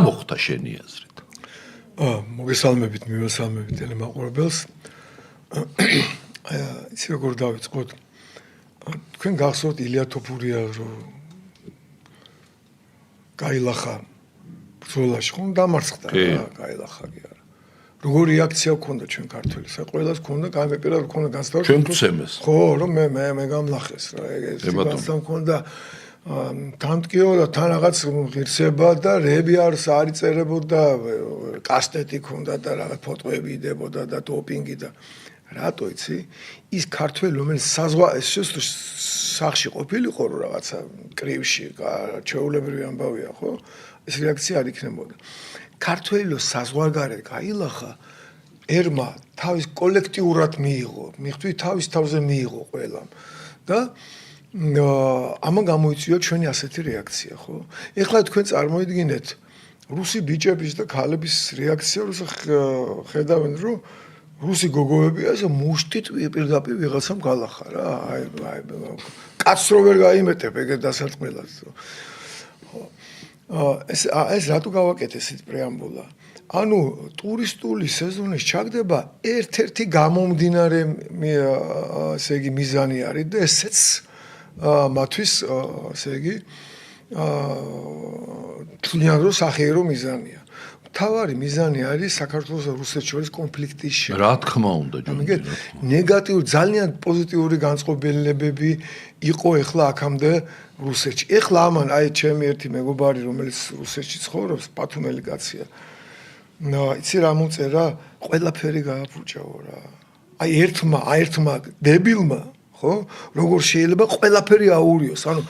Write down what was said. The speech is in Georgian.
მოხდა შენი აზრით? მოგესალმებით, მივესალმებით ტელემაყურებელს. იცი როგორ დავიწყოთ? თქვენ გახსოვთ ილია თოფურია რომ გაილახა ბრძოლაში, ხომ დამარცხდა რა, გაილახა კი არა. როგორი რეაქცია ჰქონდა ჩვენ ქართველებს? ყველას ჰქონდა, გამეპირა ჰქონდა განსხვავებული. ჩვენ გცემეს. ხო, რომ მე გამლახეს რა, ეს განსხვავებული ჰქონდა. თანტკიო და თან რაღაც ღირსება და რეები არ იწერებოდა, კასტეტი ჰქონდა და რაღაც ფოტოები იდებოდა და დოპინგი და რატო იცი? ის ქართველი რომელიც სახში ყოფილიყო რომ რაღაცა კრივში, ჩვეულებრივი ამბავია, ხო? ეს რეაქცია არ იქნებოდა. ქართველი საზღვარგარეთ გაილახა, ერმა თავის კოლექტიურად მიიღო, მიხვდი თავის თავზე მიიღო ყველამ და ამან გამოიწვია ჩვენი ასეთი რეაქცია, ხო? ეხლა თქვენ წარმოიდგინეთ რუსი ბიჭების და ქალების რეაქცია, როცა ხედავენ, რომ რუსი გოგოები ასე მუშტით პირდაპირ ვიღაცამ გალახა რა. კაცს რო ვერ გაიმეტებ ეგ დასარტყმელად. ეს რატო გავაკეთე ესეთ პრეამბულა? ანუ ტურისტული სეზონის ჩაგდება ერთ-ერთი გამომდინარე ესე იგი მიზანი არის და ესეც მათთვის ესე იგი თვლიან რომ სახეირო მიზანია. თავარი მიზანი არის საქართველოს და რუსეთს შორის კონფლიქტის შექმნა. რა თქმა უნდა, ამიგეთ, ნეგატიური ძალიან პოზიტიური განწყობილებები იყო ეხლა აქამდე რუსეთში. ეხლა ამან აი ჩემი ერთი მეგობარი რომელიც რუსეთში ცხოვრობს, პათუმელი კაცია. იცი რა მოწერა? ყველაფერი გააფუჭაო რა. აი ერთმა დებილმა, ხო? როგორ შეიძლება ყველაფერი აურიოს? ანუ